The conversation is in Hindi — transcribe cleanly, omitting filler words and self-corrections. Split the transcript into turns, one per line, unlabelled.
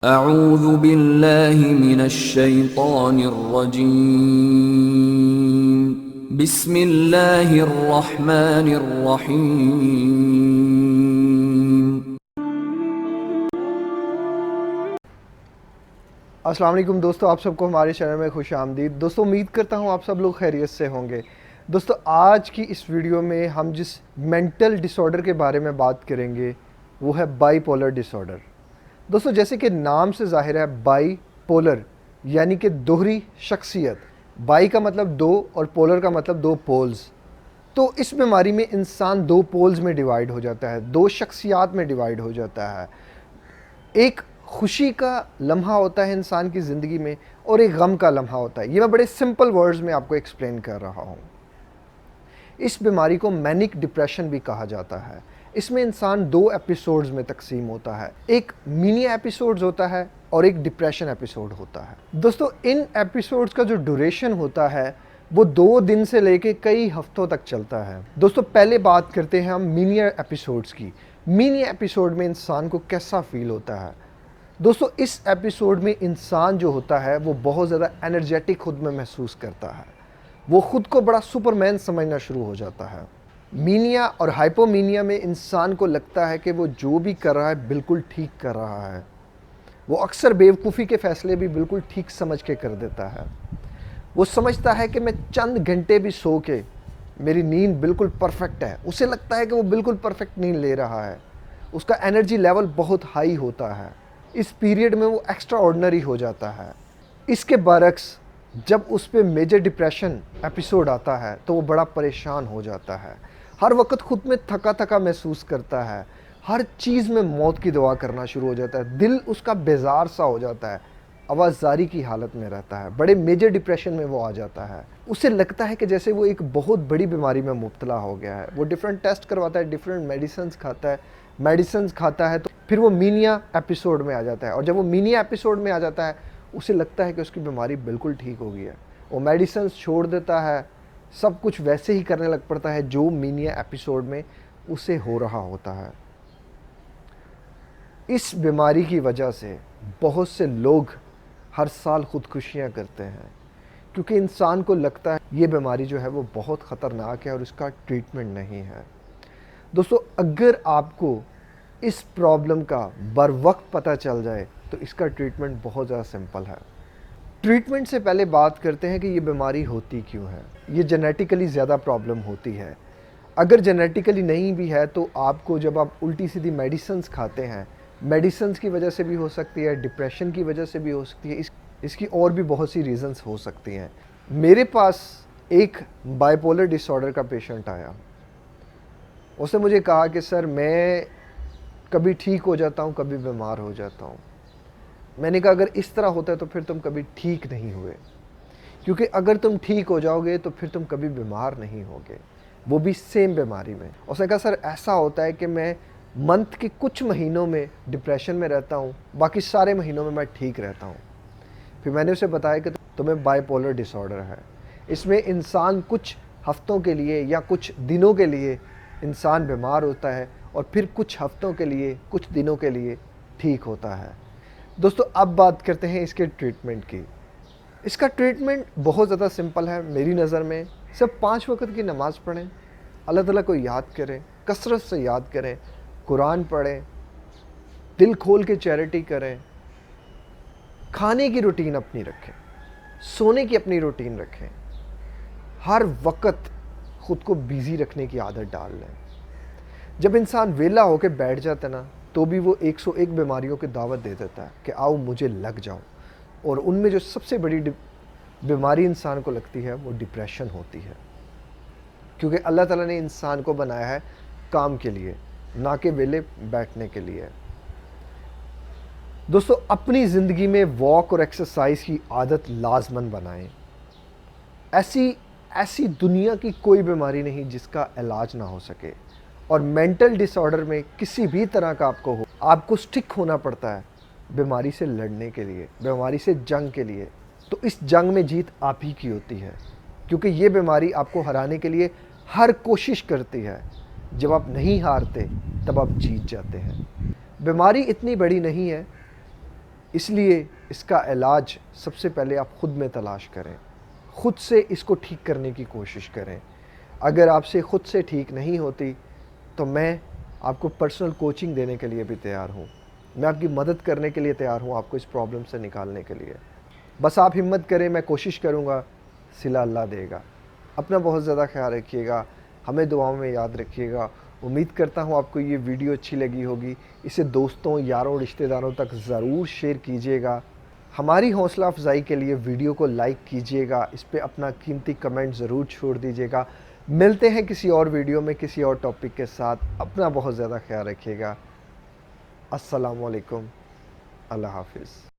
अऊज़ु बिल्लाहि मिनश्शैतानिर्रजीम। बिस्मिल्लाहिर्रहमानिर्रहीम।
अस्सलाम वालेकुम दोस्तों, आप सबको हमारे चैनल में खुश आमदीद। दोस्तों, उम्मीद करता हूँ आप सब लोग खैरियत से होंगे। दोस्तों, आज की इस वीडियो में हम जिस मेंटल डिसऑर्डर के बारे में बात करेंगे वो है बाईपोलर डिसऑर्डर। दोस्तों, जैसे कि नाम से ज़ाहिर है, बाई पोलर यानी कि दोहरी शख्सियत। बाई का मतलब दो और पोलर का मतलब दो पोल्स। तो इस बीमारी में इंसान दो पोल्स में डिवाइड हो जाता है, दो शख्सियात में डिवाइड हो जाता है। एक खुशी का लम्हा होता है इंसान की ज़िंदगी में और एक गम का लम्हा होता है। ये मैं बड़े सिंपल वर्ड्स में आपको एक्सप्लेन कर रहा हूँ। इस बीमारी को मैनिक डिप्रेशन भी कहा जाता है। इसमें इंसान दो एपिसोड्स में तकसीम होता है, एक मीनिया एपिसोड्स होता है और एक डिप्रेशन एपिसोड होता है। दोस्तों, इन एपिसोड्स का जो ड्यूरेशन होता है वो 2 दिन से लेके कई हफ्तों तक चलता है। दोस्तों, पहले बात करते हैं हम मीनिया एपिसोड्स की। मीनिया एपिसोड में इंसान को कैसा फील होता है? दोस्तों, इस एपिसोड में इंसान जो होता है वो बहुत ज़्यादा एनर्जेटिक खुद में महसूस करता है। वो खुद को बड़ा सुपरमैन समझना शुरू हो जाता है। मीनिया और हाइपोमीनिया में इंसान को लगता है कि वो जो भी कर रहा है बिल्कुल ठीक कर रहा है। वो अक्सर बेवकूफ़ी के फ़ैसले भी बिल्कुल ठीक समझ के कर देता है। वो समझता है कि मैं चंद घंटे भी सो के मेरी नींद बिल्कुल परफेक्ट है। उसे लगता है कि वो बिल्कुल परफेक्ट नींद ले रहा है। उसका एनर्जी लेवल बहुत हाई होता है। इस पीरियड में वो एक्स्ट्रा ऑर्डिनरी हो जाता है। इसके बरक्स जब उस पर मेजर डिप्रेशन एपिसोड आता है तो वो बड़ा परेशान हो जाता है। हर वक्त खुद में थका थका महसूस करता है। हर चीज़ में मौत की दुआ करना शुरू हो जाता है। दिल उसका बेजार सा हो जाता है। आवाज़ारी की हालत में रहता है। बड़े मेजर डिप्रेशन में वो आ जाता है। उसे लगता है कि जैसे वो एक बहुत बड़ी बीमारी में मुब्तला हो गया है। वो डिफरेंट टेस्ट करवाता है, डिफरेंट मेडिसिन खाता है तो फिर वो मीनिया एपिसोड में आ जाता है। और जब वो मीनिया एपिसोड में आ जाता है उसे लगता है कि उसकी बीमारी बिल्कुल ठीक हो गई है। वो मेडिसिन छोड़ देता है, सब कुछ वैसे ही करने लग पड़ता है जो मीनिया एपिसोड में उसे हो रहा होता है। इस बीमारी की वजह से बहुत से लोग हर साल खुदकुशियाँ करते हैं क्योंकि इंसान को लगता है ये बीमारी जो है वो बहुत ख़तरनाक है और इसका ट्रीटमेंट नहीं है। दोस्तों, अगर आपको इस प्रॉब्लम का बर वक्त पता चल जाए तो इसका ट्रीटमेंट बहुत ज़्यादा सिंपल है। ट्रीटमेंट से पहले बात करते हैं कि ये बीमारी होती क्यों है। ये जेनेटिकली ज़्यादा प्रॉब्लम होती है। अगर जेनेटिकली नहीं भी है तो आपको जब आप उल्टी सीधी मेडिसिन्स खाते हैं, मेडिसिन्स की वजह से भी हो सकती है, डिप्रेशन की वजह से भी हो सकती है, इसकी और भी बहुत सी रीज़न्स हो सकती हैं। मेरे पास एक बाइपोलर डिसऑर्डर का पेशेंट आया। उसने मुझे कहा कि सर, मैं कभी ठीक हो जाता हूँ, कभी बीमार हो जाता हूँ। मैंने कहा अगर इस तरह होता है तो फिर तुम कभी ठीक नहीं हुए, क्योंकि अगर तुम ठीक हो जाओगे तो फिर तुम कभी बीमार नहीं होगे, वो भी सेम बीमारी में। उसने कहा सर, ऐसा होता है कि मैं मंथ के कुछ महीनों में डिप्रेशन में रहता हूँ, बाकी सारे महीनों में मैं ठीक रहता हूँ। फिर मैंने उसे बताया कि तुम्हें बाइपोलर डिसऑर्डर है। इसमें इंसान कुछ हफ्तों के लिए या कुछ दिनों के लिए इंसान बीमार होता है और फिर कुछ हफ्तों के लिए, कुछ दिनों के लिए ठीक होता है। दोस्तों, अब बात करते हैं इसके ट्रीटमेंट की। इसका ट्रीटमेंट बहुत ज़्यादा सिंपल है मेरी नज़र में। सिर्फ 5 वक्त की नमाज़ पढ़ें, अल्लाह ताला को याद करें, कसरत से याद करें, कुरान पढ़ें, दिल खोल के चैरिटी करें, खाने की रूटीन अपनी रखें, सोने की अपनी रूटीन रखें, हर वक्त ख़ुद को बिज़ी रखने की आदत डाल लें। जब इंसान वेला होकर बैठ जाता है ना तो भी वो 101 बीमारियों की दावत दे देता है कि आओ मुझे लग जाओ। और उनमें जो सबसे बड़ी बीमारी इंसान को लगती है वो डिप्रेशन होती है, क्योंकि अल्लाह ताला ने इंसान को बनाया है काम के लिए, ना कि वेले बैठने के लिए। दोस्तों, अपनी ज़िंदगी में वॉक और एक्सरसाइज की आदत लाजमन बनाएं। ऐसी दुनिया की कोई बीमारी नहीं जिसका इलाज ना हो सके। और मेंटल डिसऑर्डर में किसी भी तरह का आपको स्टिक होना पड़ता है बीमारी से लड़ने के लिए, बीमारी से जंग के लिए। तो इस जंग में जीत आप ही की होती है, क्योंकि ये बीमारी आपको हराने के लिए हर कोशिश करती है। जब आप नहीं हारते तब आप जीत जाते हैं। बीमारी इतनी बड़ी नहीं है, इसलिए इसका इलाज सबसे पहले आप ख़ुद में तलाश करें, ख़ुद से इसको ठीक करने की कोशिश करें। अगर आपसे ख़ुद से ठीक नहीं होती तो मैं आपको पर्सनल कोचिंग देने के लिए भी तैयार हूँ। मैं आपकी मदद करने के लिए तैयार हूँ, आपको इस प्रॉब्लम से निकालने के लिए। बस आप हिम्मत करें, मैं कोशिश करूँगा, सिला अल्लाह देगा। अपना बहुत ज़्यादा ख्याल रखिएगा, हमें दुआओं में याद रखिएगा। उम्मीद करता हूँ आपको ये वीडियो अच्छी लगी होगी। इसे दोस्तों, यारों, रिश्तेदारों तक ज़रूर शेयर कीजिएगा। हमारी हौसला अफजाई के लिए वीडियो को लाइक कीजिएगा, इस पे अपना कीमती कमेंट ज़रूर छोड़ दीजिएगा। मिलते हैं किसी और वीडियो में किसी और टॉपिक के साथ। अपना बहुत ज़्यादा ख्याल रखिएगा। अस्सलामु अलैकुम, अल्लाह हाफ़िज़।